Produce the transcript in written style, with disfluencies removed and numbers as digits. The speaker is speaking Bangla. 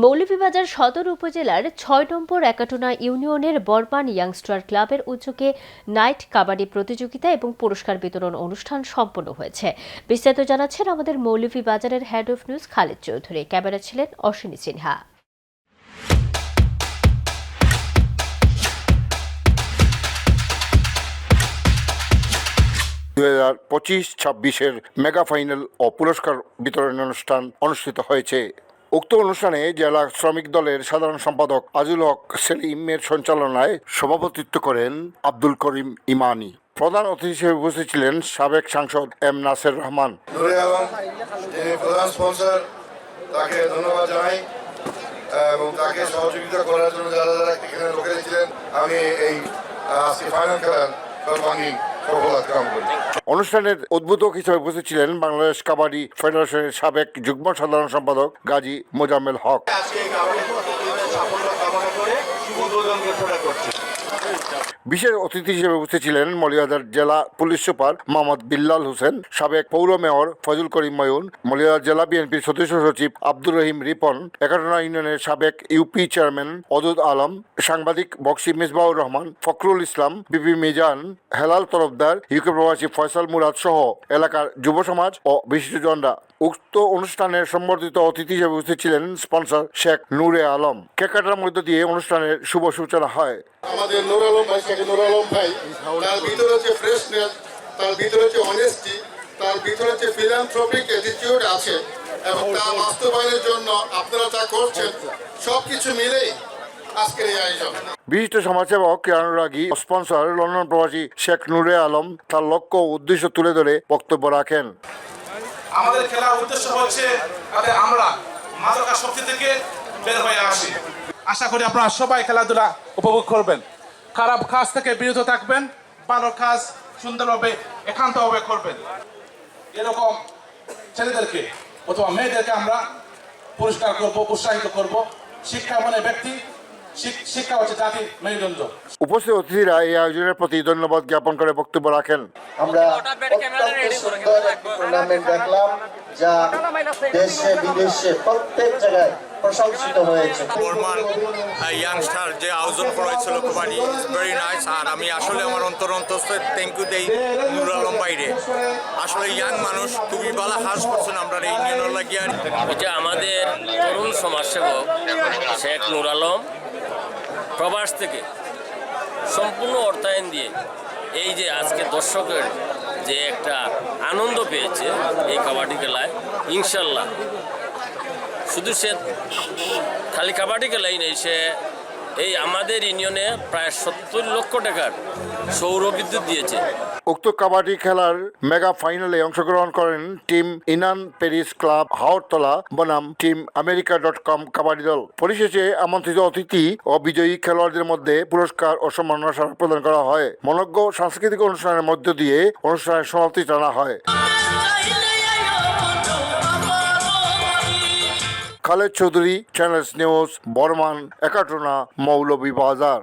মৌলভীবাজার সদর উপজেলার ৬ নম্বর একাটুনা ইউনিয়নের বরমান ইয়াংস্টার ক্লাবের উদ্যোগে নাইট কাবাডি প্রতিযোগিতা এবং পুরস্কার বিতরণ অনুষ্ঠান সম্পন্ন হয়েছে। বিস্তারিত জানাচ্ছেন আমাদের মৌলভীবাজারের head of news Khalid Chowdhury. Camera ছিলেন অশ্বিনী সিনহা। 2025-26 মেগা ফাইনাল ও পুরস্কার বিতরণ অনুষ্ঠান অনুষ্ঠিত হয়েছে। উক্ত অনুষ্ঠানে জেলা শ্রমিক দলের সাধারণ সম্পাদক আজিজুল হক সেলিমের সঞ্চালনায় সভাপতিত্ব করেন আব্দুল করিম ইমানি। প্রধান অতিথি হিসেবে উপস্থিত ছিলেন সাবেক সাংসদ এম নাসের রহমান। প্রধান স্পন্সর, তাকে ধন্যবাদ জানাই এবং তাকে সহযোগিতা করার জন্য যারা যারা এখানে লোকেরা ছিলেন। আমি এই আজকে ফাইনাল খেলার সর্বাঙ্গীন সফলতা কামনা করি। অনুষ্ঠানের উদ্বোধক হিসেবে উপস্থিত ছিলেন বাংলাদেশ কাবাডি ফেডারেশনের সাবেক যুগ্ম সাধারণ সম্পাদক গাজী মোজাম্মেল হক। বিশেষ অতিথি হিসেবে উপস্থিত ছিলেন মৌলভীবাজার জেলা পুলিশ সুপার মোহাম্মদ বিল্লাল হোসেন, সাবেক পৌর মেয়র ফজল করিম ময়ুন, মৌলভীবাজার জেলা বিএনপির সদস্য সচিব আব্দুর রহিম রিপন, একাটুনা ইউনিয়নের সাবেক ইউপি চেয়ারম্যান অদুদ আলম, সাংবাদিক বক্সি মিসবাউর রহমান, ফখরুল ইসলাম, বিপি মিজান, হেলাল তরফদার, ইউকে প্রবাসী ফয়সাল মুরাদ সহ এলাকার যুব সমাজ ও বিশিষ্টজনরা। উক্ত অনুষ্ঠানের সম্বর্ধিত অতিথি হিসেবে উপস্থিত ছিলেন স্পন্সর শেখ নূরে আলম। কেক কাটার মধ্য দিয়ে অনুষ্ঠানের শুভ সূচনা হয়। আমাদের নূর আলম ভাই, শেখ নূর আলম ভাই, তার ভিতরে হচ্ছে ফ্রেশনেস, তার ভিতরে হচ্ছে অনেস্টি, তার ভিতরে হচ্ছে ফিলান্থ্রপিক অ্যাটিটিউড আছে এবং তা বাস্তবায়নের জন্য আপনারা যা করছেন সবকিছু মিলেই আজকের এই আয়োজন। বিশিষ্ট সমাজসেবক অনুরাগী স্পন্সর লন্ডন প্রবাসী শেখ নূরে আলম তার লক্ষ্য ও উদ্দেশ্য তুলে ধরে বক্তব্য রাখেন। আমাদের খেলার উদ্দেশ্য হচ্ছে যাতে আমরা মাদকাসক্তি থেকে বের হয়ে আসি। আশা করি আপনারা সবাই খেলাধুলা উপভোগ করবেন, খারাপ কাজ থেকে বিরত থাকবেন, ভালো কাজ সুন্দরভাবে একান্তভাবে করবেন। এরকম ছেলেদেরকে অথবা মেয়েদেরকে আমরা পুরস্কার করব, উৎসাহিত করব। শিক্ষা মানে ব্যক্তি, শিক্ষা হচ্ছে জাতির মেরুদণ্ড। উপস্থিত অতিথিরা এই আয়োজনের প্রতি ধন্যবাদ জ্ঞাপন করে বক্তব্য রাখেন। আমরা টুর্নামেন্ট দেখলাম যা দেশে বিদেশে প্রত্যেক জায়গায় প্রশংসিত হয়েছে। বর্মান ইয়াংস্টার যে আয়োজন করা হয়েছিল কাবাডি ভেরি নাইস। আর আমি আসলে আমার অন্তস্থ থ্যাংক ইউ দেই নূর আলম বাইরে। আসলে ইয়াং মানুষ খুবই ভালো কাজ করছেন আমরা এই ইউনিয়নের লাগিয়ে। এটা আমাদের তরুণ সমাজসেবক শেখ নূর আলম প্রবাস থেকে সম্পূর্ণ অর্থায়ন দিয়ে এই যে আজকে দর্শকের যে একটা আনন্দ পেয়েছে এই কাবাডি খেলায়, ইনশাল্লাহ শুধু সে খালি কাবাডি খেলাই নেই, সে এই আমাদের ইউনিয়নে প্রায় 70 লক্ষ টাকার সৌর বিদ্যুৎ দিয়েছে। উক্ত কাবাডি খেলার মেগা ফাইনালে অংশগ্রহণ করেন টিম ইনান প্যারিস ক্লাব হাওড়তলা বনাম টিম আমেরিকা.com কাবাডি দল। পরিশেষে আমন্ত্রিত অতিথি ও বিজয়ী খেলোয়াড়দের মধ্যে পুরস্কার ও সম্মাননা স্মারক প্রদান করা হয়। মনোজ্ঞ সাংস্কৃতিক অনুষ্ঠানের মধ্য দিয়ে অনুষ্ঠানের সমাপ্তি টানা হয়। Khaled Chowdhury, channels news, Burman, Ekatuna, Moulvibazar.